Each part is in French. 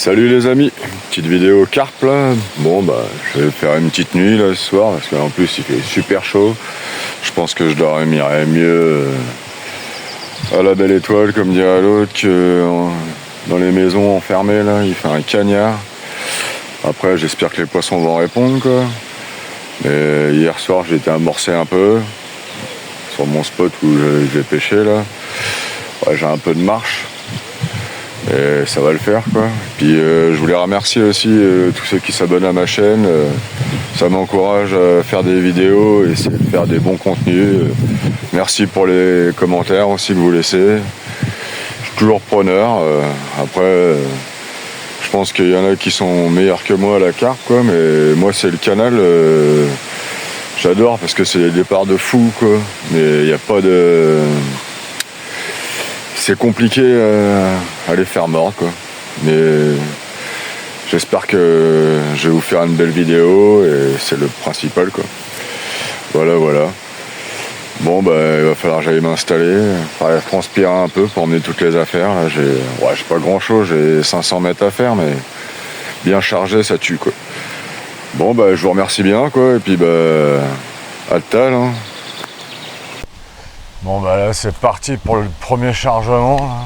Salut les amis, petite vidéo carpe là. Bon bah je vais faire une petite nuit là ce soir parce qu'en plus il fait super chaud. Je pense que je dormirai mieux à la belle étoile comme dirait l'autre que dans les maisons enfermées là. Il fait un cagnard. Après j'espère que les poissons vont répondre quoi. Mais hier soir j'ai été amorcé un peu sur mon spot où j'ai pêché là. Ouais, j'ai un peu de marche. Et ça va le faire quoi. Puis je voulais remercier aussi tous ceux qui s'abonnent à ma chaîne. Ça m'encourage à faire des vidéos et essayer de faire des bons contenus. Merci pour les commentaires aussi que vous laissez. Je suis toujours preneur. Après, je pense qu'il y en a qui sont meilleurs que moi à la carpe quoi. Mais moi c'est le canal. J'adore parce que c'est des départs de fou quoi. Mais il n'y a pas de... C'est compliqué à les faire mordre quoi. Mais j'espère que je vais vous faire une belle vidéo et c'est le principal quoi. Voilà. Bon bah il va falloir que j'aille m'installer, transpirer un peu pour emmener toutes les affaires. Là j'ai pas grand chose, j'ai 500 mètres à faire mais bien chargé ça tue quoi. Bon bah je vous remercie bien quoi et puis bah à tout à l'heure. Bon bah là c'est parti pour le premier chargement là.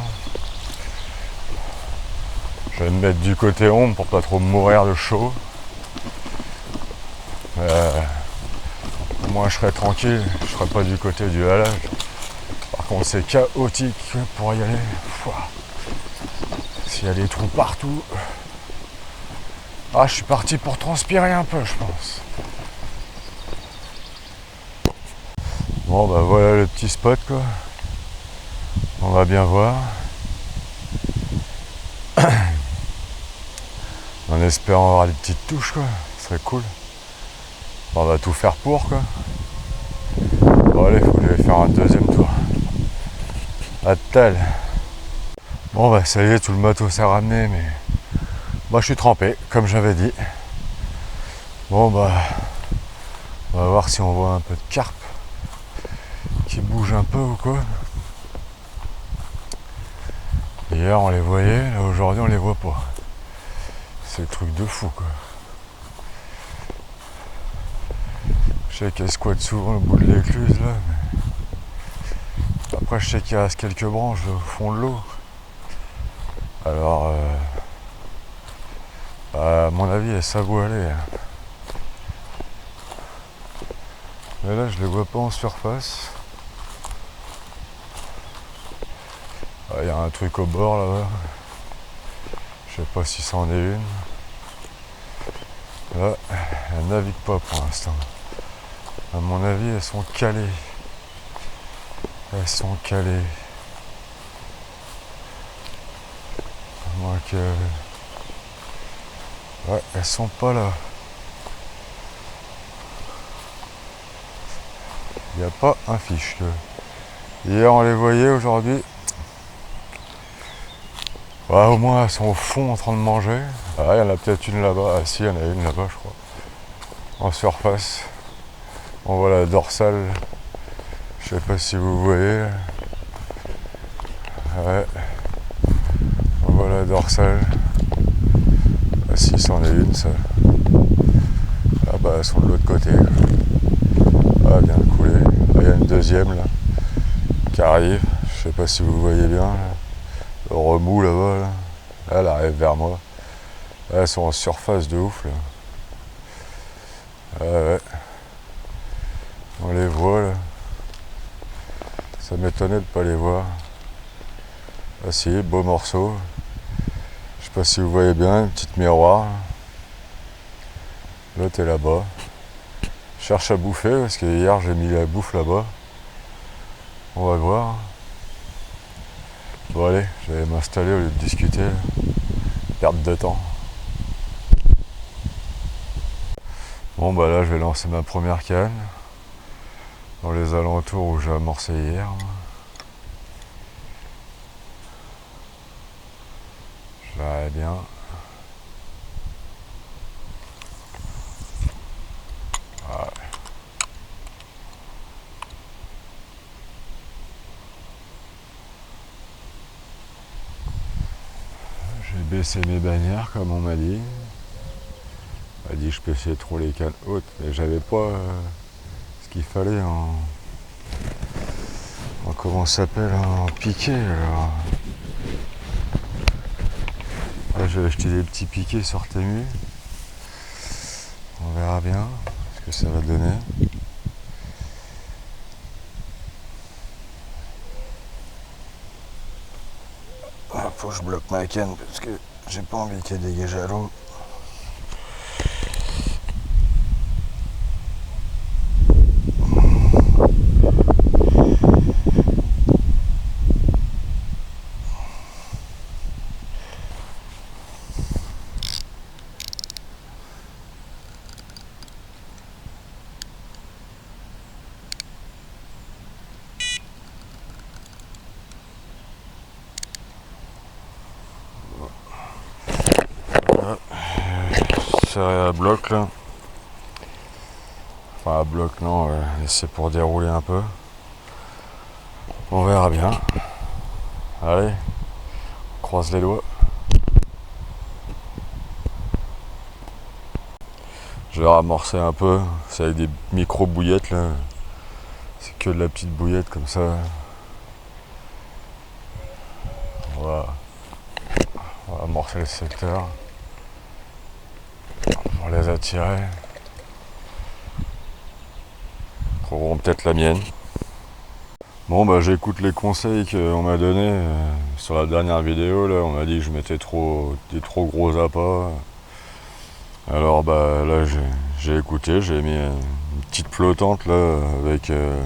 Je vais me mettre du côté ombre pour pas trop mourir de chaud. Au moins je serai tranquille, je serai pas du côté du halage. Par contre c'est chaotique pour y aller. S'il y a des trous partout. Ah je suis parti pour transpirer un peu je pense. Bon bah voilà le petit spot quoi. On va bien voir. En espérant avoir des petites touches quoi. Ce serait cool. On va tout faire pour quoi. Bon allez, faut que j'aille faire un deuxième tour. À tel. Bon bah ça y est, tout le matos s'est ramené mais moi je suis trempé, comme j'avais dit. Bon bah on va voir si on voit un peu de carpe qui bouge un peu ou quoi. Hier on les voyait, là aujourd'hui on les voit pas. C'est le truc de fou quoi. Je sais qu'elle squatte souvent au bout de l'écluse là, mais après je sais qu'il reste quelques branches au fond de l'eau. Alors à mon avis elle savent où aller. Mais là je les vois pas en surface. Il y a un truc au bord là-bas. Je sais pas si c'en est une. Là, elle navigue pas pour l'instant. À mon avis, elles sont calées. Elles sont calées. À moins que... Ouais, elles sont pas là. Il n'y a pas un fiche. Hier, on les voyait, aujourd'hui... Ouais, au moins, elles sont au fond en train de manger. Ah, il y en a peut-être une là-bas. Ah si, il y en a une là-bas, je crois. En surface. On voit la dorsale. Je sais pas si vous voyez. Ouais. On voit la dorsale. Ah si, c'en est une, ça. Ah bah, elles sont de l'autre côté. Ah, bien coulé. Ah, il y a une deuxième, là, qui arrive. Je sais pas si vous voyez bien. Là. Le remous, là-bas, là. Elle arrive vers moi. Elles sont en surface de ouf, là. Ouais. On les voit, là. Ça m'étonnait de pas les voir. Ah si, beau morceau. Je sais pas si vous voyez bien, une petite miroir. L'autre est là-bas. Je cherche à bouffer parce que hier j'ai mis la bouffe là-bas. On va voir. Bon allez, je vais m'installer au lieu de discuter. Perte de temps. Bon bah là je vais lancer ma première canne. Dans les alentours où j'ai amorcé hier. Je verrai bien. Ouais. J'ai baisser mes bannières comme on m'a dit. On m'a dit que je pêchais trop les cannes hautes, mais j'avais pas ce qu'il fallait en comment ça s'appelle, en piqué. Alors là, j'ai acheté des petits piquets sur Temu. On verra bien ce que ça va donner. Faut que je bloque ma canne parce que j'ai pas envie qu'elle dégage à l'eau. Serré à bloc là. Enfin à bloc non, c'est pour dérouler un peu. On verra bien. Allez, on croise les doigts. Je vais ramorcer un peu. C'est avec des micro bouillettes là. C'est que de la petite bouillette comme ça. Voilà. On va amorcer le secteur. On les attirer. Trouveront peut-être la mienne. Bon bah j'écoute les conseils qu'on m'a donnés sur la dernière vidéo là. On m'a dit que je mettais des trop gros appâts. Alors bah là j'ai écouté, j'ai mis une petite flottante là avec une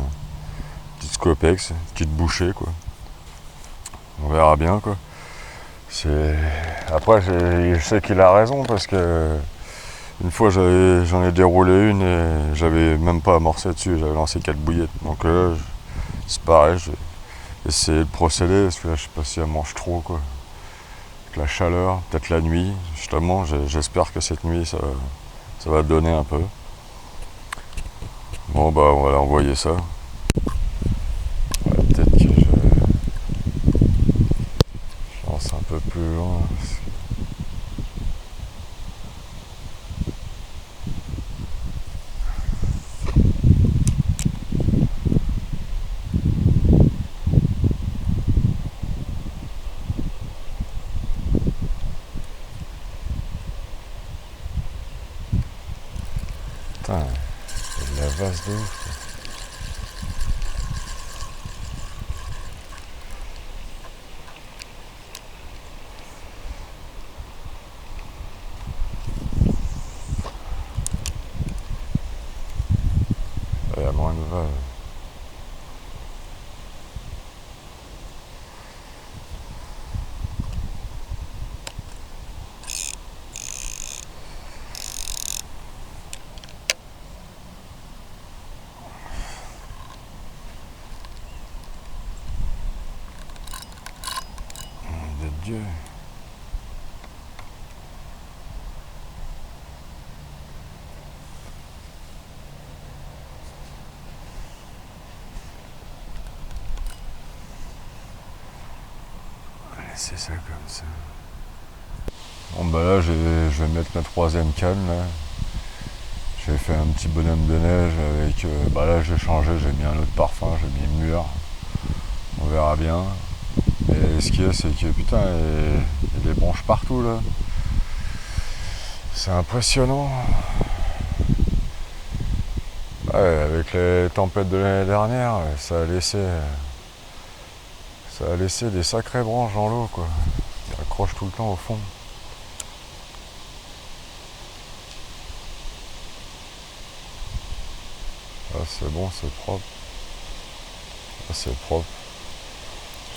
petite Scopex, une petite bouchée quoi. On verra bien quoi. Après je sais qu'il a raison parce que une fois j'en ai déroulé une et j'avais même pas amorcé dessus, j'avais lancé 4 bouillettes. Donc là c'est pareil, j'ai essayé de procéder parce que là je sais pas si elle mange trop quoi. Avec la chaleur, peut-être la nuit, justement j'espère que cette nuit ça va donner un peu. Bon bah on va envoyer ça. Ouais, peut-être que je lance un peu plus loin. Putain, c'est de la vase de ouf. Il y a moins de vase. De Dieu. C'est ça comme ça. Bon bah là je vais mettre ma troisième canne là. J'ai fait un petit bonhomme de neige avec. Bah là j'ai changé, j'ai mis un autre parfum, j'ai mis mûr. On verra bien. Mais ce qu'il y a c'est que putain il y a des branches partout là. C'est impressionnant. Ouais, avec les tempêtes de l'année dernière, ça a laissé des sacrées branches dans l'eau quoi. Il accroche tout le temps au fond. Ah c'est bon, c'est propre. Ah, c'est propre.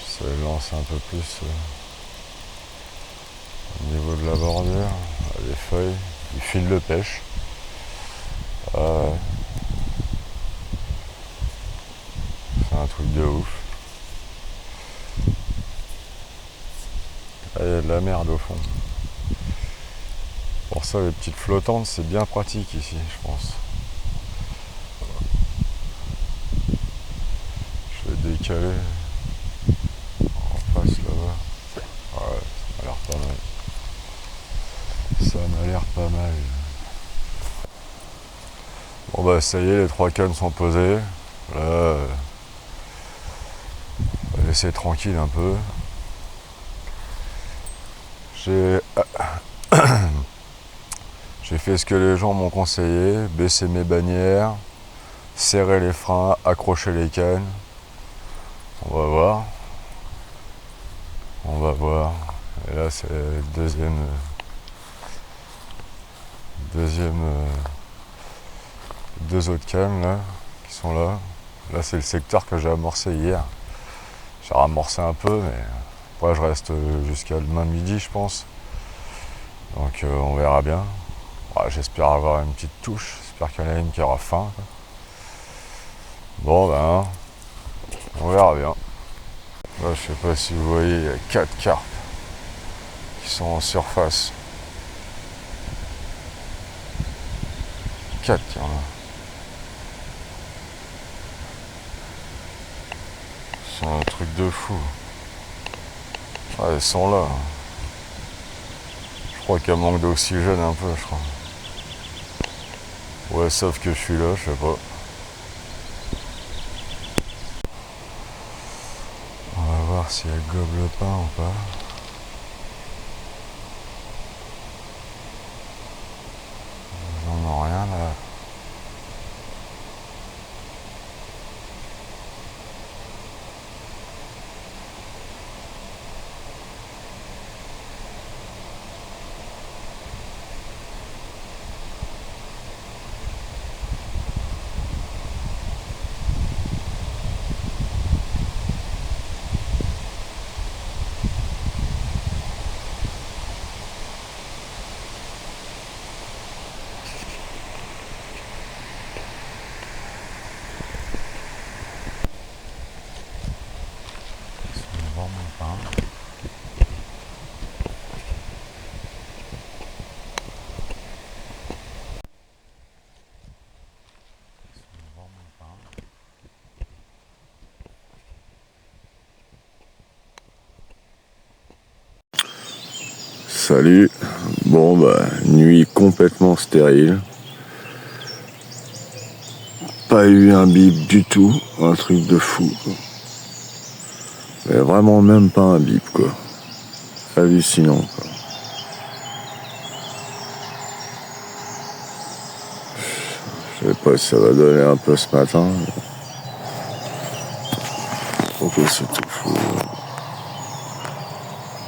Ça lance un peu plus au niveau de la bordure. Ah, les feuilles, du fil de pêche. Ah, c'est un truc de ouf. Ah, il y a de la merde au fond. Pour ça les petites flottantes c'est bien pratique ici je pense. Je vais décaler en face là-bas. Ouais, ça a l'air pas mal. l'air pas mal. Bon bah ça y est, les 3 cannes sont posées. Là, on va laisser tranquille un peu. J'ai fait ce que les gens m'ont conseillé, baisser mes bannières, serrer les freins, accrocher les cannes. On va voir. On va voir. Et là c'est le deux autres cannes là, qui sont là. Là c'est le secteur que j'ai amorcé hier. J'ai ramorcé un peu, mais après je reste jusqu'à demain midi je pense. Donc on verra bien. Ouais, j'espère avoir une petite touche, j'espère qu'il y en a une qui aura faim. Bon ben, on verra bien. Là je sais pas si vous voyez, il y a 4 carpes qui sont en surface. 4 il y en a. C'est un truc de fou. Ah, elles sont là. Je crois qu'elles manquent d'oxygène un peu, je crois. Ouais, sauf que je suis là, je sais pas. On va voir si elles gobent le pain ou pas. Elles en ont rien là. Salut, bon bah nuit complètement stérile, pas eu un bip du tout, un truc de fou quoi. Mais vraiment même pas un bip quoi, hallucinant quoi. Je sais pas si ça va donner un peu ce matin, ok c'est tout fou.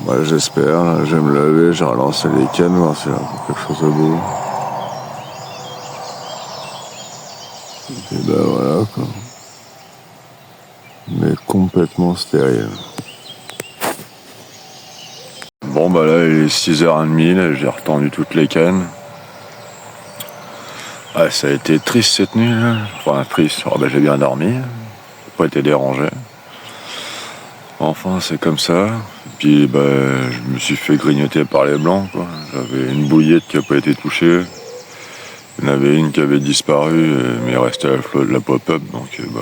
Moi j'espère, là, je vais me lever, je vais relancer les cannes, voir s'il y a quelque chose au bout. Et ben voilà quoi. Mais complètement stérile. Bon bah là il est 6h30, là, j'ai retendu toutes les cannes. Ah, ça a été triste cette nuit là. Enfin triste, oh, bah, j'ai bien dormi, j'ai pas été dérangé. Enfin c'est comme ça. Puis bah, je me suis fait grignoter par les blancs quoi. J'avais une bouillette qui n'a pas été touchée. Il y en avait une qui avait disparu, mais il restait la flotte de la pop-up, donc bah,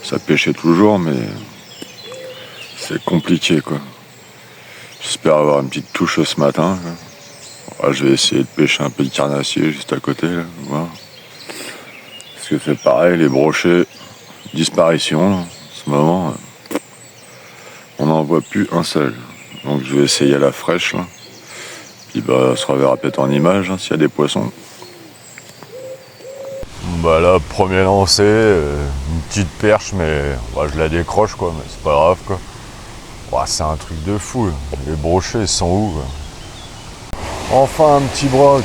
ça pêchait toujours, mais c'est compliqué quoi. J'espère avoir une petite touche ce matin. Ouais, je vais essayer de pêcher un peu de carnassier juste à côté, là, voir. Parce que c'est pareil, les brochets, disparition, là, en ce moment, on n'en voit plus un seul. Donc je vais essayer à la fraîche, là. Puis bah, on se reverra peut-être en image, hein, s'il y a des poissons. Bah là, premier lancé, une petite perche, mais bah, je la décroche, quoi, mais c'est pas grave, quoi. Bah, c'est un truc de fou, là. Les brochets, ils sont où, quoi. Enfin un petit broc.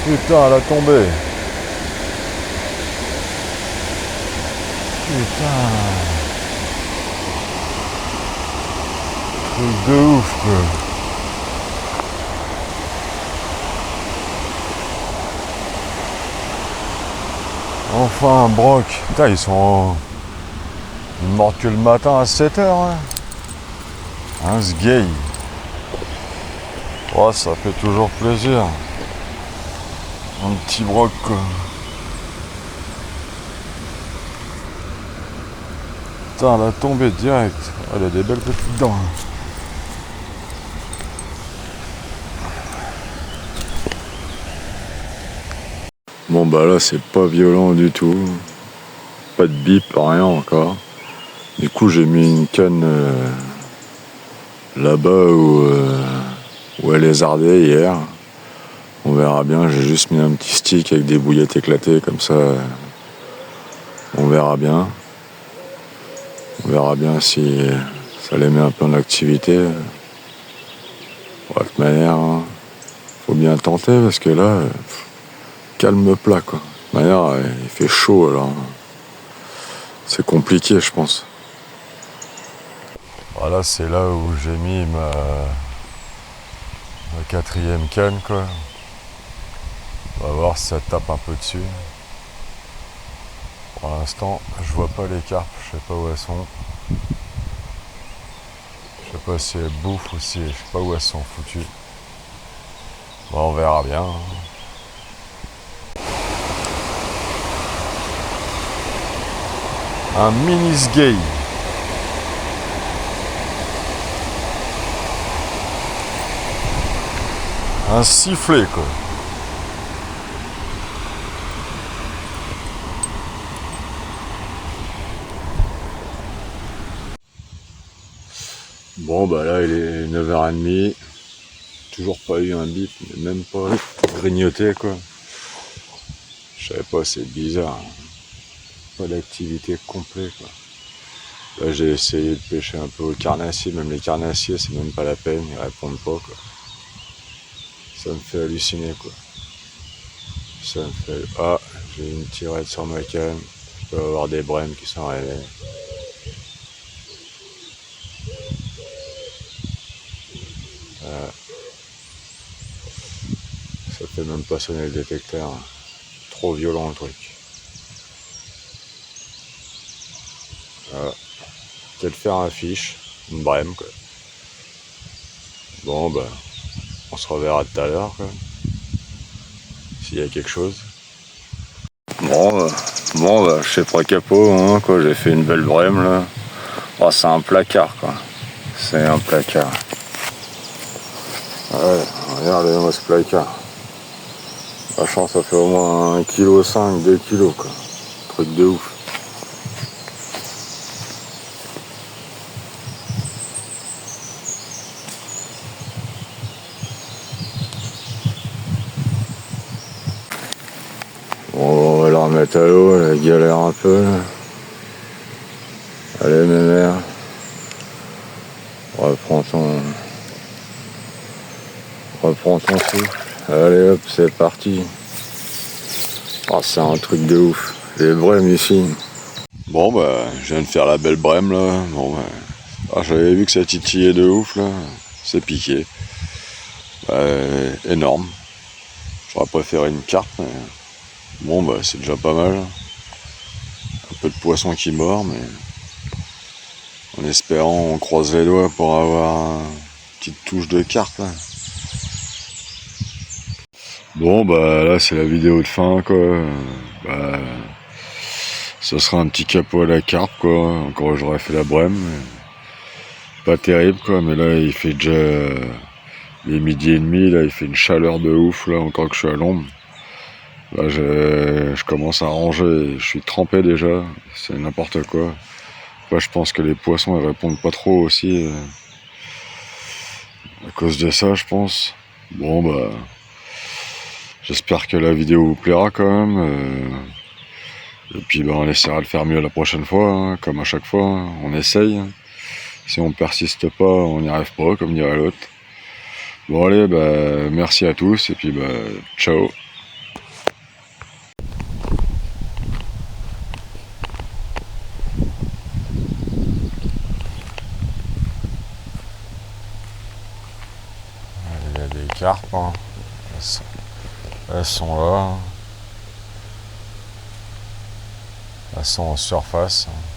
Putain, elle a tombé. Putain. Truc de ouf quoi. Enfin un broc. Putain, ils mordent que le matin à 7h. Hein, ce gay. Oh, ça fait toujours plaisir. Un petit broc quoi. Putain, elle a tombé direct. Elle a des belles petites dents. Bon bah là c'est pas violent du tout. Pas de bip, rien encore. Du coup j'ai mis une canne là-bas où elle lézardait hier. On verra bien, j'ai juste mis un petit stick avec des bouillettes éclatées comme ça. On verra bien. On verra bien si ça les met un peu en activité. De toute manière, hein, faut bien tenter parce que là, calme plat quoi. De toute manière, il fait chaud alors. C'est compliqué je pense. Voilà, c'est là où j'ai mis ma 4e canne quoi. On va voir si ça tape un peu dessus. Pour l'instant, je vois pas les carpes, je sais pas où elles sont. Je sais pas si elles bouffent ou si je sais pas où elles sont foutues. Bon, on verra bien. Un mini sgay. Un sifflet quoi. Bon bah là il est 9h30. Toujours pas eu un bip, même pas grignoté quoi. Je savais pas, c'est bizarre. Pas d'activité complète quoi. Là j'ai essayé de pêcher un peu au carnassier, même les carnassiers c'est même pas la peine, ils répondent pas quoi. Ça me fait halluciner quoi. Ça me fait. Ah, j'ai une tirette sur ma canne, je peux avoir des brèmes qui sont réveillés. Ça fait même pas sonner le détecteur. Trop violent le truc. Voilà. Peut-être faire un fiche, une brème quoi. Bon bah on se reverra tout à l'heure quoi. S'il y a quelque chose. Bon bah je sais pas capot hein, quoi, j'ai fait une belle brème là. Oh, c'est un placard quoi. C'est un placard. Ouais, regardez-moi ce placard. Franchement ça fait au moins 1,5 kg, 2 kg quoi. Truc de ouf. Bon, on va la remettre à l'eau, elle galère un peu. Là. Allez, mémère. Reprends ton souffle. Allez hop, c'est parti. Oh, c'est un truc de ouf. Les brèmes ici. Bon, bah, je viens de faire la belle brème là. Bon, bah, j'avais vu que ça titillait de ouf là. C'est piqué. Énorme. J'aurais préféré une carpe, mais bon, bah, c'est déjà pas mal. Un peu de poisson qui mord, mais en espérant, on croise les doigts pour avoir une petite touche de carpe là. Bon bah là c'est la vidéo de fin quoi. Bah, ce sera un petit capot à la carpe quoi. Encore j'aurais fait la brème. Pas terrible quoi, mais là il fait déjà les 12h30, là il fait une chaleur de ouf là, encore que je suis à l'ombre. Là je commence à ranger, je suis trempé déjà, c'est n'importe quoi. Là je pense que les poissons ils répondent pas trop aussi à cause de ça je pense. Bon bah j'espère que la vidéo vous plaira quand même. Et puis bah, on essaiera de faire mieux la prochaine fois, hein, comme à chaque fois, hein, on essaye. Si on persiste pas, on n'y arrive pas, comme dirait l'autre. Bon allez, bah, merci à tous et puis bah, ciao. Il y a des carpes, hein. Elles sont là. Elles sont en surface. Hein.